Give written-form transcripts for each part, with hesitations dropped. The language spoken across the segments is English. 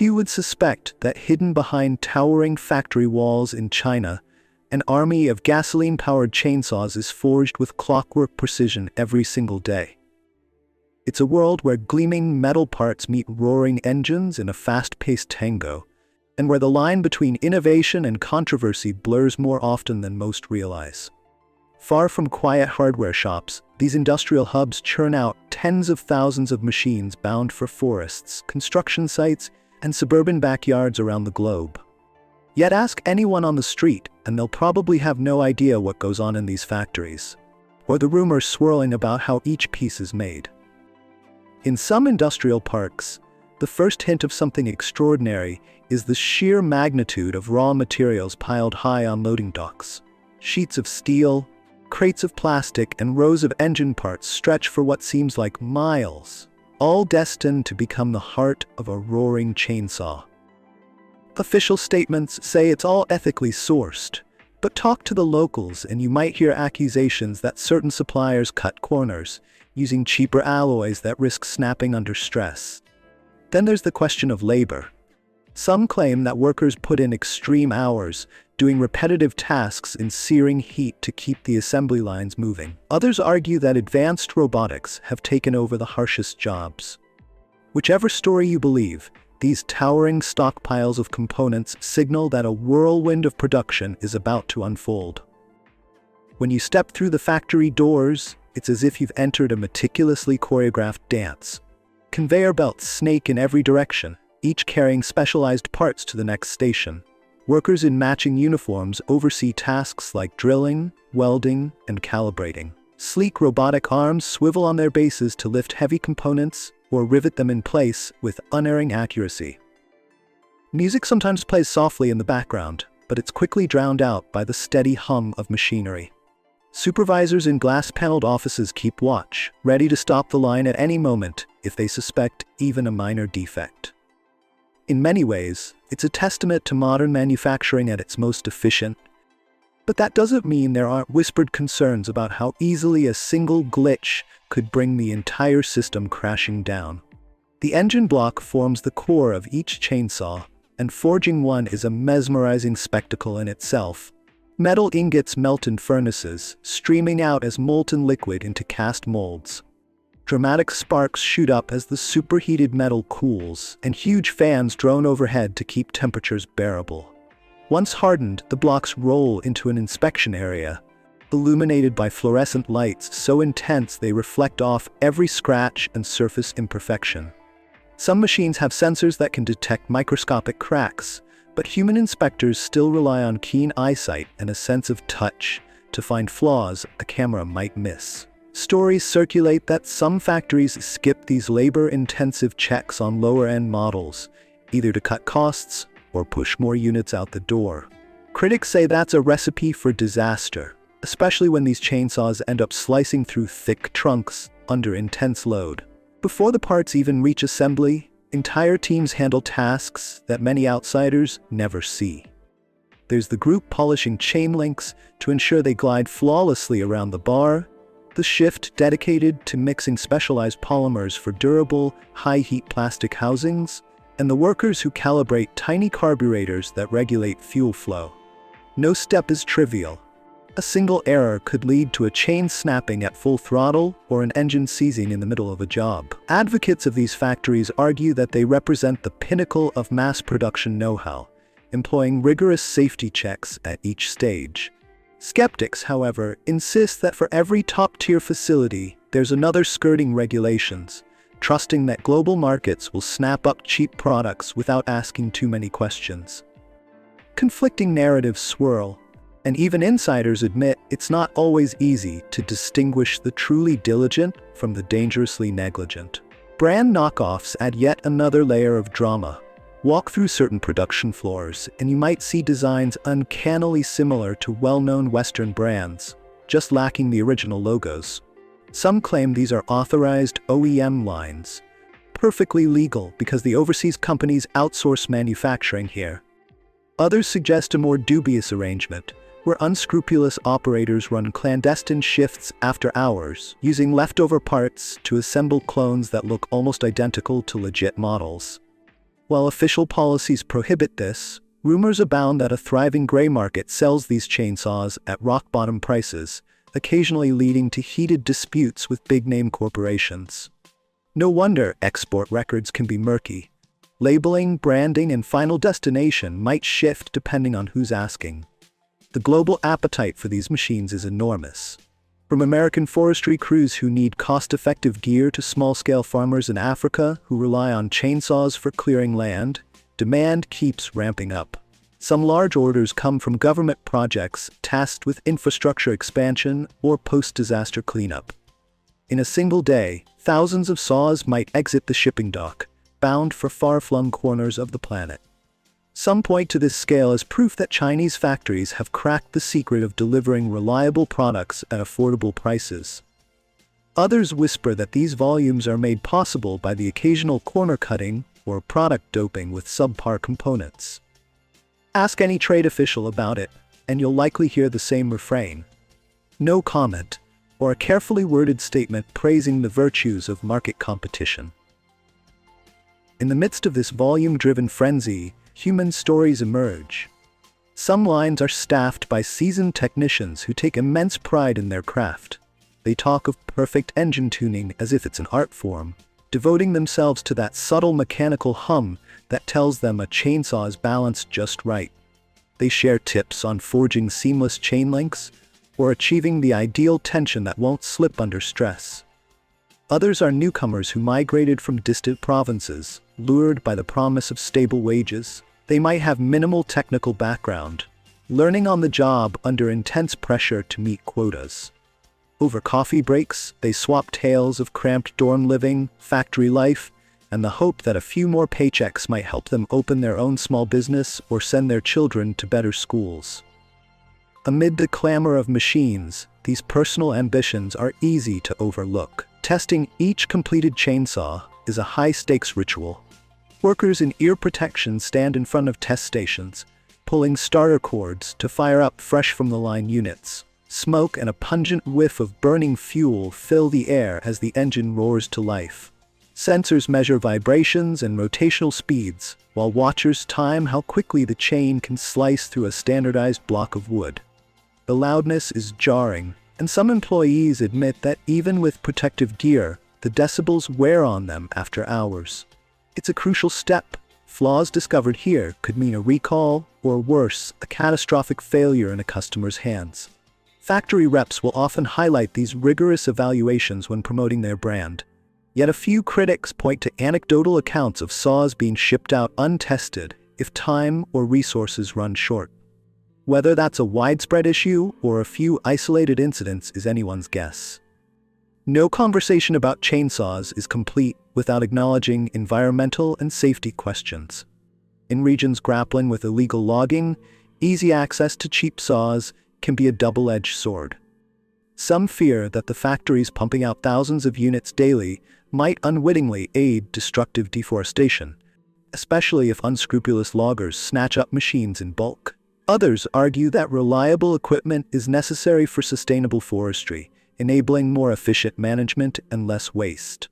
Few would suspect that hidden behind towering factory walls in China, an army of gasoline-powered chainsaws is forged with clockwork precision every single day. It's a world where gleaming metal parts meet roaring engines in a fast-paced tango, and where the line between innovation and controversy blurs more often than most realize. Far from quiet hardware shops, these industrial hubs churn out tens of thousands of machines bound for forests, construction sites, and suburban backyards around the globe. Yet ask anyone on the street, and they'll probably have no idea what goes on in these factories, or the rumors swirling about how each piece is made. In some industrial parks, the first hint of something extraordinary is the sheer magnitude of raw materials piled high on loading docks. Sheets of steel, crates of plastic, and rows of engine parts stretch for what seems like miles, all destined to become the heart of a roaring chainsaw. Official statements say it's all ethically sourced, but talk to the locals and you might hear accusations that certain suppliers cut corners, using cheaper alloys that risk snapping under stress. Then there's the question of labor. Some claim that workers put in extreme hours, doing repetitive tasks in searing heat to keep the assembly lines moving. Others argue that advanced robotics have taken over the harshest jobs. Whichever story you believe, these towering stockpiles of components signal that a whirlwind of production is about to unfold. When you step through the factory doors, it's as if you've entered a meticulously choreographed dance. Conveyor belts snake in every direction, each carrying specialized parts to the next station. Workers in matching uniforms oversee tasks like drilling, welding, and calibrating. Sleek robotic arms swivel on their bases to lift heavy components or rivet them in place with unerring accuracy. Music sometimes plays softly in the background, but it's quickly drowned out by the steady hum of machinery. Supervisors in glass-paneled offices keep watch, ready to stop the line at any moment if they suspect even a minor defect. In many ways, it's a testament to modern manufacturing at its most efficient, but that doesn't mean there aren't whispered concerns about how easily a single glitch could bring the entire system crashing down. The engine block forms the core of each chainsaw, and forging one is a mesmerizing spectacle in itself. Metal ingots melt in furnaces, streaming out as molten liquid into cast molds. Dramatic sparks shoot up as the superheated metal cools, and huge fans drone overhead to keep temperatures bearable. Once hardened, the blocks roll into an inspection area, illuminated by fluorescent lights so intense they reflect off every scratch and surface imperfection. Some machines have sensors that can detect microscopic cracks, but human inspectors still rely on keen eyesight and a sense of touch to find flaws a camera might miss. Stories circulate that some factories skip these labor-intensive checks on lower-end models, either to cut costs or push more units out the door. Critics say that's a recipe for disaster, especially when these chainsaws end up slicing through thick trunks under intense load. Before the parts even reach assembly, entire teams handle tasks that many outsiders never see. There's the group polishing chain links to ensure they glide flawlessly around the bar, the shift dedicated to mixing specialized polymers for durable, high-heat plastic housings, and the workers who calibrate tiny carburetors that regulate fuel flow. No step is trivial. A single error could lead to a chain snapping at full throttle or an engine seizing in the middle of a job. Advocates of these factories argue that they represent the pinnacle of mass production know-how, employing rigorous safety checks at each stage. Skeptics, however, insist that for every top-tier facility, there's another skirting regulations, trusting that global markets will snap up cheap products without asking too many questions. Conflicting narratives swirl, and even insiders admit it's not always easy to distinguish the truly diligent from the dangerously negligent. Brand knockoffs add yet another layer of drama. Walk through certain production floors, and you might see designs uncannily similar to well-known Western brands, just lacking the original logos. Some claim these are authorized OEM lines, perfectly legal because the overseas companies outsource manufacturing here. Others suggest a more dubious arrangement, where unscrupulous operators run clandestine shifts after hours, using leftover parts to assemble clones that look almost identical to legit models. While official policies prohibit this, rumors abound that a thriving gray market sells these chainsaws at rock-bottom prices, occasionally leading to heated disputes with big-name corporations. No wonder export records can be murky. Labeling, branding, and final destination might shift depending on who's asking. The global appetite for these machines is enormous. From American forestry crews who need cost-effective gear to small-scale farmers in Africa who rely on chainsaws for clearing land, demand keeps ramping up. Some large orders come from government projects tasked with infrastructure expansion or post-disaster cleanup. In a single day, thousands of saws might exit the shipping dock, bound for far-flung corners of the planet. Some point to this scale as proof that Chinese factories have cracked the secret of delivering reliable products at affordable prices. Others whisper that these volumes are made possible by the occasional corner cutting or product doping with subpar components. Ask any trade official about it, and you'll likely hear the same refrain. No comment, or a carefully worded statement praising the virtues of market competition. In the midst of this volume-driven frenzy, human stories emerge. Some lines are staffed by seasoned technicians who take immense pride in their craft. They talk of perfect engine tuning as if it's an art form, devoting themselves to that subtle mechanical hum that tells them a chainsaw is balanced just right. They share tips on forging seamless chain links or achieving the ideal tension that won't slip under stress. Others are newcomers who migrated from distant provinces, lured by the promise of stable wages. They might have minimal technical background, learning on the job under intense pressure to meet quotas. Over coffee breaks, they swap tales of cramped dorm living, factory life, and the hope that a few more paychecks might help them open their own small business or send their children to better schools. Amid the clamor of machines, these personal ambitions are easy to overlook. Testing each completed chainsaw is a high-stakes ritual. Workers in ear protection stand in front of test stations, pulling starter cords to fire up fresh from the line units. Smoke and a pungent whiff of burning fuel fill the air as the engine roars to life. Sensors measure vibrations and rotational speeds, while watchers time how quickly the chain can slice through a standardized block of wood. The loudness is jarring, and some employees admit that even with protective gear, the decibels wear on them after hours. It's a crucial step. Flaws discovered here could mean a recall, or worse, a catastrophic failure in a customer's hands. Factory reps will often highlight these rigorous evaluations when promoting their brand. Yet a few critics point to anecdotal accounts of saws being shipped out untested if time or resources run short. Whether that's a widespread issue or a few isolated incidents is anyone's guess. No conversation about chainsaws is complete without acknowledging environmental and safety questions. In regions grappling with illegal logging, easy access to cheap saws can be a double-edged sword. Some fear that the factories pumping out thousands of units daily might unwittingly aid destructive deforestation, especially if unscrupulous loggers snatch up machines in bulk. Others argue that reliable equipment is necessary for sustainable forestry, enabling more efficient management and less waste.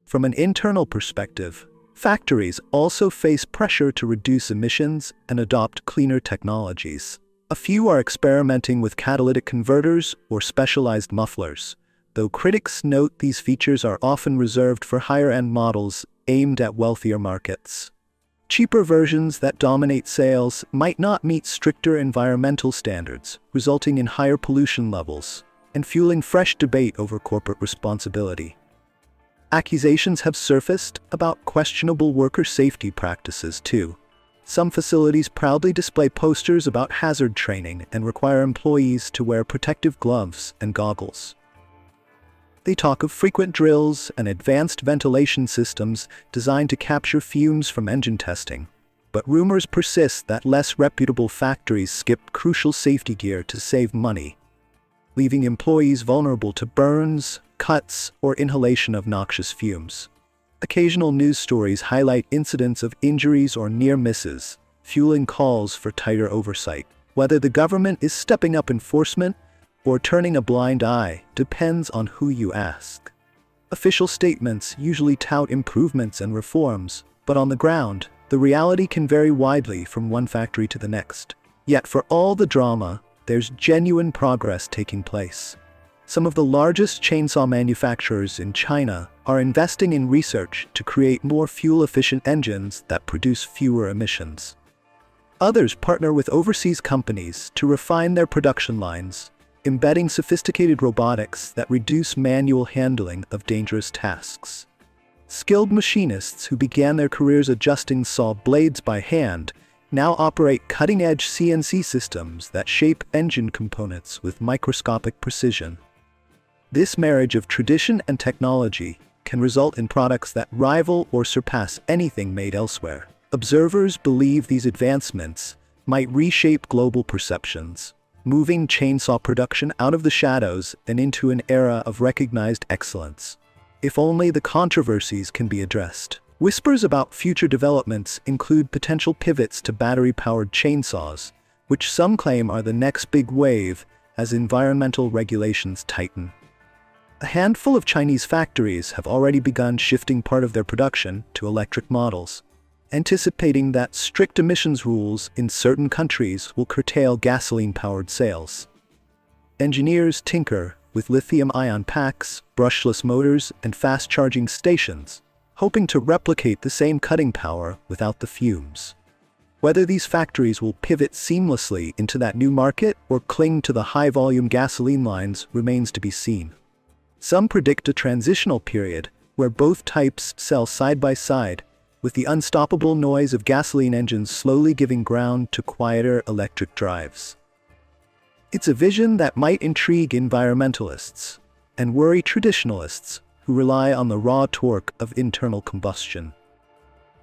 From an internal perspective, factories also face pressure to reduce emissions and adopt cleaner technologies. A few are experimenting with catalytic converters or specialized mufflers, though critics note these features are often reserved for higher-end models aimed at wealthier markets. Cheaper versions that dominate sales might not meet stricter environmental standards, resulting in higher pollution levels and fueling fresh debate over corporate responsibility. Accusations have surfaced about questionable worker safety practices, too. Some facilities proudly display posters about hazard training and require employees to wear protective gloves and goggles. They talk of frequent drills and advanced ventilation systems designed to capture fumes from engine testing. But rumors persist that less reputable factories skip crucial safety gear to save money, leaving employees vulnerable to burns, cuts, or inhalation of noxious fumes. Occasional news stories highlight incidents of injuries or near misses, fueling calls for tighter oversight. Whether the government is stepping up enforcement or turning a blind eye depends on who you ask. Official statements usually tout improvements and reforms, but on the ground, The reality can vary widely from one factory to the next. Yet for all the drama, there's genuine progress taking place. Some of the largest chainsaw manufacturers in China are investing in research to create more fuel-efficient engines that produce fewer emissions. Others partner with overseas companies to refine their production lines, embedding sophisticated robotics that reduce manual handling of dangerous tasks. Skilled machinists who began their careers adjusting saw blades by hand now operate cutting-edge CNC systems that shape engine components with microscopic precision. This marriage of tradition and technology can result in products that rival or surpass anything made elsewhere. Observers believe these advancements might reshape global perceptions, moving chainsaw production out of the shadows and into an era of recognized excellence. If only the controversies can be addressed. Whispers about future developments include potential pivots to battery-powered chainsaws, which some claim are the next big wave as environmental regulations tighten. A handful of Chinese factories have already begun shifting part of their production to electric models, anticipating that strict emissions rules in certain countries will curtail gasoline-powered sales. Engineers tinker with lithium-ion packs, brushless motors, and fast-charging stations, hoping to replicate the same cutting power without the fumes. Whether these factories will pivot seamlessly into that new market or cling to the high-volume gasoline lines remains to be seen. Some predict a transitional period where both types sell side by side, with the unstoppable noise of gasoline engines slowly giving ground to quieter electric drives. It's a vision that might intrigue environmentalists and worry traditionalists who rely on the raw torque of internal combustion.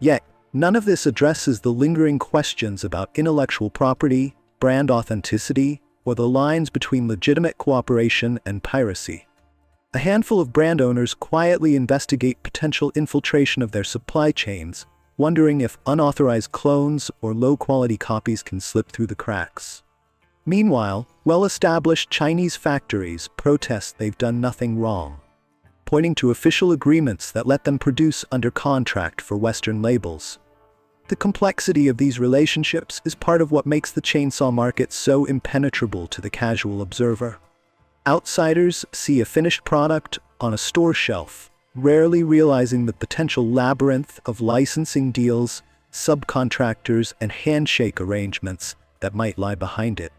Yet, none of this addresses the lingering questions about intellectual property, brand authenticity, or the lines between legitimate cooperation and piracy. A handful of brand owners quietly investigate potential infiltration of their supply chains, wondering if unauthorized clones or low-quality copies can slip through the cracks. Meanwhile, well-established Chinese factories protest they've done nothing wrong, pointing to official agreements that let them produce under contract for Western labels. The complexity of these relationships is part of what makes the chainsaw market so impenetrable to the casual observer. Outsiders see a finished product on a store shelf, rarely realizing the potential labyrinth of licensing deals, subcontractors, and handshake arrangements that might lie behind it.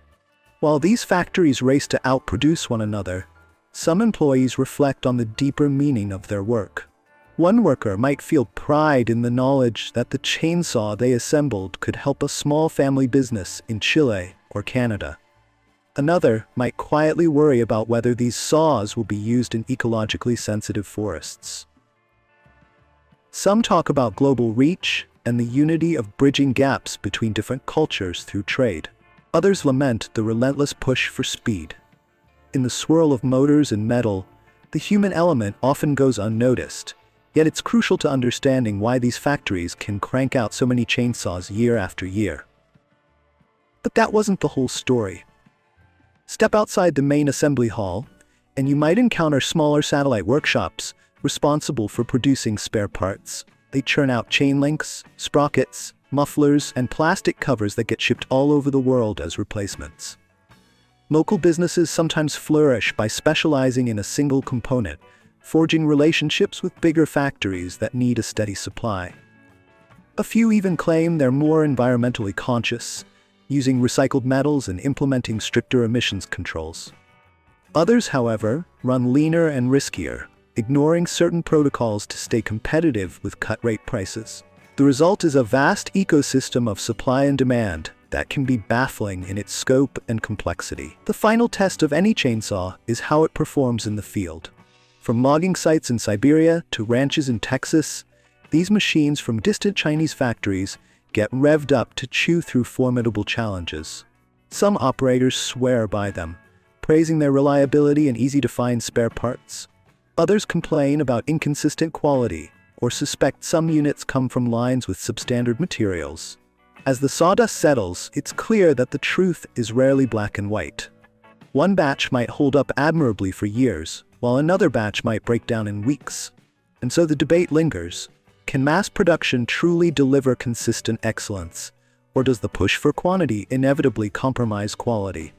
While these factories race to outproduce one another, some employees reflect on the deeper meaning of their work. One worker might feel pride in the knowledge that the chainsaw they assembled could help a small family business in Chile or Canada. Another might quietly worry about whether these saws will be used in ecologically sensitive forests. Some talk about global reach and the unity of bridging gaps between different cultures through trade. Others lament the relentless push for speed. In the swirl of motors and metal, the human element often goes unnoticed, yet it's crucial to understanding why these factories can crank out so many chainsaws year after year. But that wasn't the whole story. Step outside the main assembly hall, and you might encounter smaller satellite workshops responsible for producing spare parts. They churn out chain links, sprockets, mufflers, and plastic covers that get shipped all over the world as replacements. Local businesses sometimes flourish by specializing in a single component, forging relationships with bigger factories that need a steady supply. A few even claim they're more environmentally conscious, using recycled metals and implementing stricter emissions controls. Others, however, run leaner and riskier, ignoring certain protocols to stay competitive with cut-rate prices. The result is a vast ecosystem of supply and demand that can be baffling in its scope and complexity. The final test of any chainsaw is how it performs in the field. From logging sites in Siberia to ranches in Texas, these machines from distant Chinese factories get revved up to chew through formidable challenges. Some operators swear by them, praising their reliability and easy-to-find spare parts. Others complain about inconsistent quality or suspect some units come from lines with substandard materials. As the sawdust settles, it's clear that the truth is rarely black and white. One batch might hold up admirably for years, while another batch might break down in weeks. And so the debate lingers. Can mass production truly deliver consistent excellence, or does the push for quantity inevitably compromise quality?